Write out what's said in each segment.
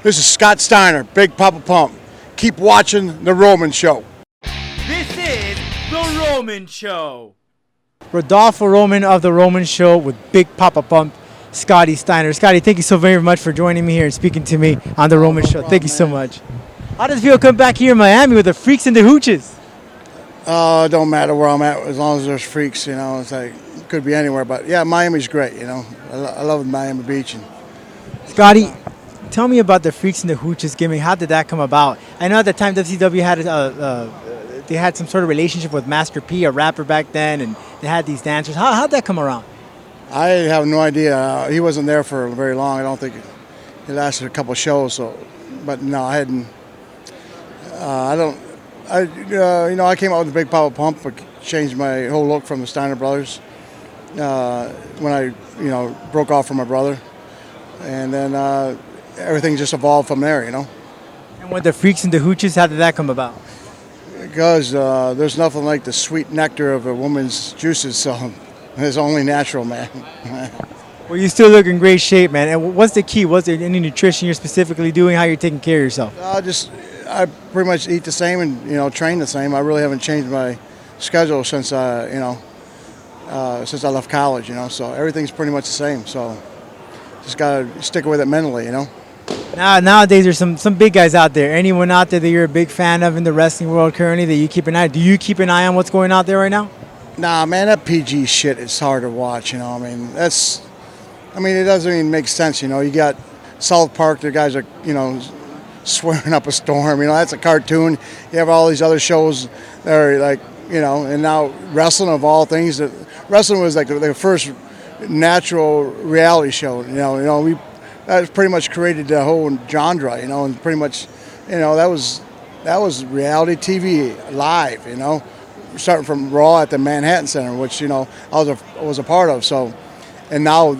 This is Scott Steiner, Big Poppa Pump. Keep watching The Roman Show. This is The Roman Show. Rodolfo Roman of The Roman Show with Big Poppa Pump Scotty Steiner. Scotty, thank you so very much for joining me here and speaking to me on The Roman Show. Thank you so much. How does it feel to come back here in Miami with the freaks and the hooches? It don't matter where I'm at as long as there's freaks, you know. It's like, it could be anywhere. But yeah, Miami's great, you know. I love Miami Beach. And Scotty, tell me about the freaks and the hooches gimmick. How did that come about? I know at the time WCW had they had some sort of relationship with Master P, a rapper back then, and they had these dancers. How'd that come around? I have no idea. He wasn't there for very long. I don't think he lasted a couple shows. So, but no, I hadn't. I came out with the Big Poppa Pump, but changed my whole look from the Steiner brothers when I, broke off from my brother, and then everything just evolved from there, you know. And with the freaks and the hooches, how did that come about? Because there's nothing like the sweet nectar of a woman's juices, so it's only natural, man. Well, you still look in great shape, man. And what's the key? Was there any nutrition you're specifically doing? How you're taking care of yourself? I pretty much eat the same and train the same. I really haven't changed my schedule since since I left college, you know. So everything's pretty much the same. So just gotta stick with it mentally, you know. Nowadays, there's some big guys out there. Anyone out there that you're a big fan of in the wrestling world currently that you keep an eye on? Do you keep an eye on what's going out there right now? Nah, man, that PG shit is hard to watch, you know. It doesn't even make sense, you know. You got South Park, the guys are, swearing up a storm, you know. That's a cartoon. You have all these other shows that are like, and now wrestling of all things. Wrestling was like the first natural reality show, that pretty much created the whole genre, and pretty much, that was reality TV live, starting from Raw at the Manhattan Center, which I was a part of. So, and now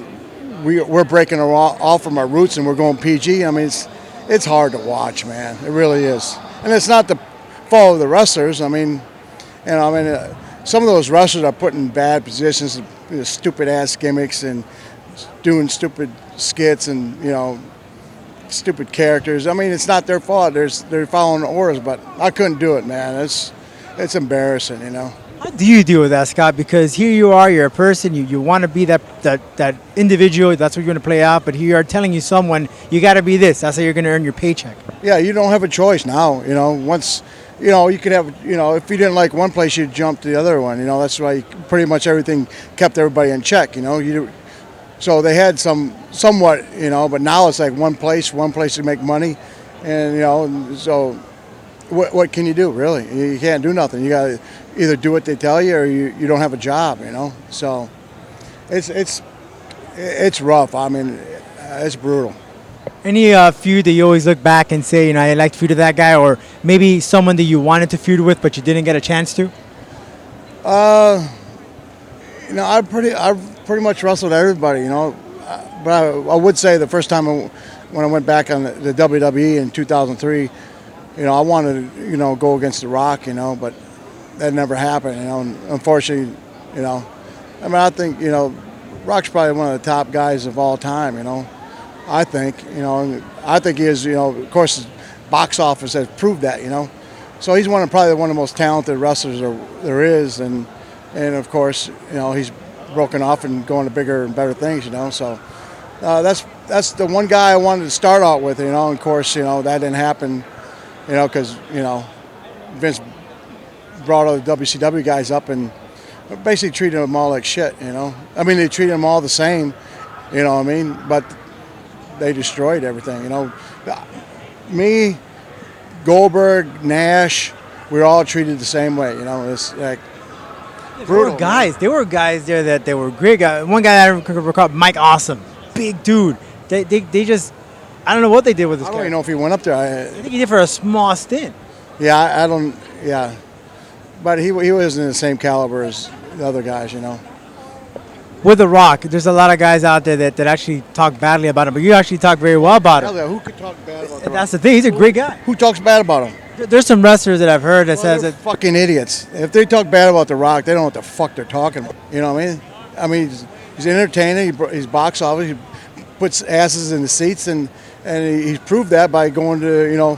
we're breaking off from our roots and we're going PG. I mean, it's hard to watch, man. It really is, and it's not the fault of the wrestlers. Some of those wrestlers are put in bad positions, stupid ass gimmicks and doing stupid skits and stupid characters. I mean, it's not their fault. They're following orders, but I couldn't do it, man. It's embarrassing, How do you deal with that, Scott? Because here you are, you're a person, you want to be that individual, that's what you're going to play out, but here you are telling someone, you got to be this, that's how you're going to earn your paycheck. Yeah, you don't have a choice now, once, you could have, if you didn't like one place, you'd jump to the other one, that's why pretty much everything kept everybody in check, so they had somewhat, but now it's like one place to make money, and, so what can you do, really? You can't do nothing. You got to either do what they tell you or you don't have a job, So it's rough. I mean, it's brutal. Any feud that you always look back and say, I like to feud with that guy, or maybe someone that you wanted to feud with but you didn't get a chance to? I pretty much wrestled everybody, But I would say the first time when I went back on the WWE in 2003, I wanted to, go against The Rock, but that never happened, Unfortunately, I think, Rock's probably one of the top guys of all time, I think, I think he is, of course, box office has proved that, So he's probably one of the most talented wrestlers there is, and of course, he's broken off and going to bigger and better things, So that's the one guy I wanted to start out with, and of course, that didn't happen. Because, Vince brought all the WCW guys up and basically treated them all like shit, they treated them all the same, but they destroyed everything, Me, Goldberg, Nash, we were all treated the same way, it's like brutal. There were guys there that they were great guys. One guy I recall, Mike Awesome, big dude. They just, I don't know what they did with this guy. I don't even know if he went up there. I think he did for a small stint. Yeah, I don't. Yeah, but he wasn't in the same caliber as the other guys, With The Rock, there's a lot of guys out there that actually talk badly about him, but you actually talk very well about him. Who could talk bad about The Rock? That's the thing. He's a great guy. Who talks bad about him? There's some wrestlers that I've heard that says they're that fucking idiots. If they talk bad about The Rock, they don't know what the fuck they're talking about. You know what I mean? He's entertaining. He's box office. He puts asses in the seats, and and he proved that by going to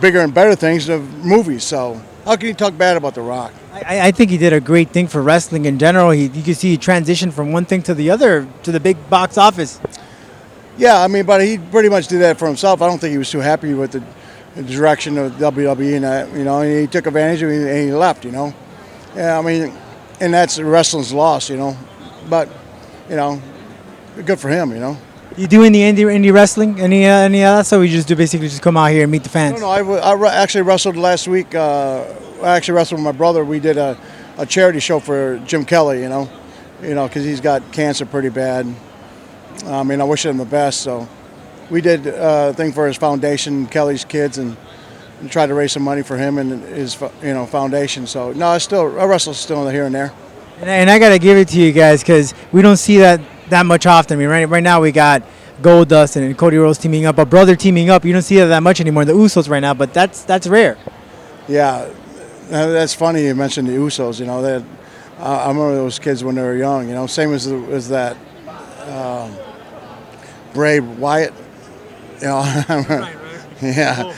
bigger and better things of movies. So how can you talk bad about The Rock? I think he did a great thing for wrestling in general. You can see he transitioned from one thing to the other to the big box office. Yeah, I mean, but he pretty much did that for himself. I don't think he was too happy with the direction of WWE and that. And he took advantage of it and he left. Yeah, I mean, and that's wrestling's loss. But good for him. You do any indie wrestling? Any of that? So we just do basically just come out here and meet the fans. No, I actually wrestled last week. I actually wrestled with my brother. We did a charity show for Jim Kelly. Because he's got cancer pretty bad. I wish him the best. So we did a thing for his foundation, Kelly's Kids, and tried to raise some money for him and his foundation. So no, I wrestle still here and there. And I gotta give it to you guys because we don't see that much often. I mean, right now we got Goldust and Cody Rhodes teaming up, a brother teaming up. You don't see that much anymore. The Usos right now, but that's rare. Yeah, that's funny you mentioned the Usos. I remember those kids when they were young. Same as that Bray Wyatt. Right. Yeah,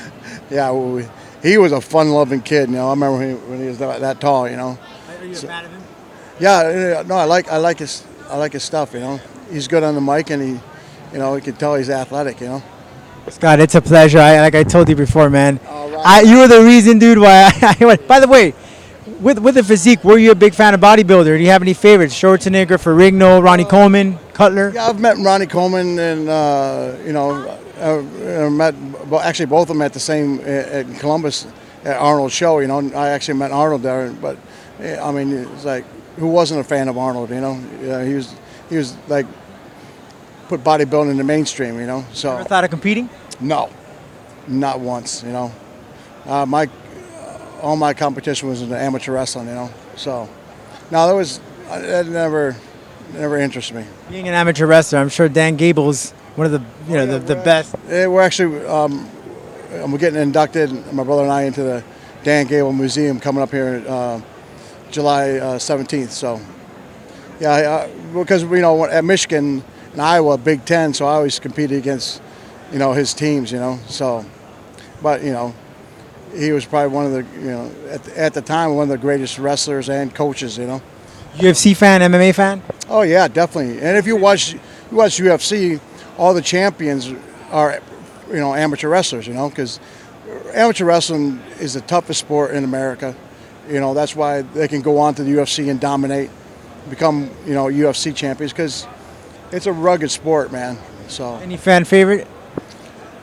yeah. He was a fun-loving kid. I remember when he was that tall. Are you a fan of him? Yeah, no, I like his stuff. He's good on the mic, and he can tell he's athletic. Scott, it's a pleasure. Like I told you before, man. All right. You were the reason, dude. Why I went. By the way, with the physique, were you a big fan of bodybuilder? Do you have any favorites? Schwarzenegger, Ferrigno, Ronnie Coleman, Cutler? Yeah, I've met Ronnie Coleman, and I met actually both of them at the same at Columbus at Arnold's show. I actually met Arnold there, but I mean, it's like who wasn't a fan of Arnold? He was like put bodybuilding in the mainstream. So Ever thought of competing? no, not once. All my competition was in the amateur wrestling. So no, that never interested me. Being an amateur wrestler, I'm sure Dan Gable's one of the the best. We're actually we're getting inducted, my brother and I, into the Dan Gable Museum coming up here July 17th. So yeah, because at Michigan and Iowa, Big Ten, so I always competed against his teams. So, but he was probably one of the at the time one of the greatest wrestlers and coaches. UFC fan, MMA fan? Oh yeah, definitely. And if you watch UFC, all the champions are amateur wrestlers. Because amateur wrestling is the toughest sport in America. That's why they can go on to the UFC and dominate, become UFC champions, because it's a rugged sport, man. So Any fan favorite?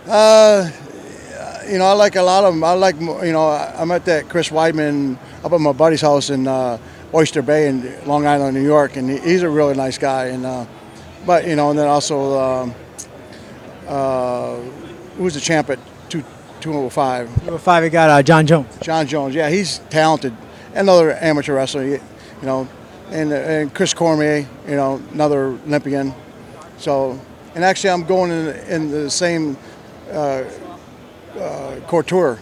I like a lot of them. I like I met that Chris Weidman up at my buddy's house in Oyster Bay in Long Island, New York, and he's a really nice guy. And but and then also who's the champ at 205? 205, we got John Jones. John Jones. Yeah, he's talented. Another amateur wrestler. And Chris Cormier. Another Olympian. So, and actually, I'm going in the same couture.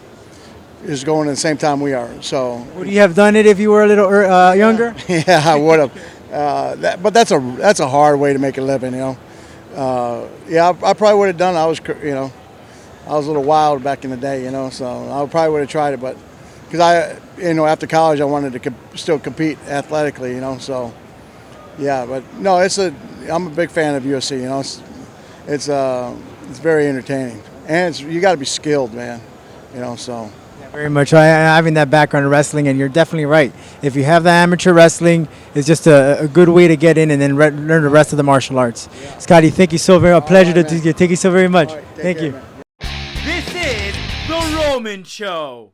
Is going at the same time we are. So Would you have done it if you were a little younger? yeah, I would have. But that's a hard way to make a living, Yeah, I probably would have done it. I was a little wild back in the day, So I probably would have tried it, but because after college I wanted to still compete athletically, So yeah, but no, I'm a big fan of UFC. It's very entertaining, and you got to be skilled, man. So. Very much. Having that background in wrestling, and you're definitely right. If you have the amateur wrestling, it's just a good way to get in and then learn the rest of the martial arts. Yeah. Scotty, thank you so very much. Pleasure to thank you so very much. Right, thank care, you. Man. This is The Roman Show.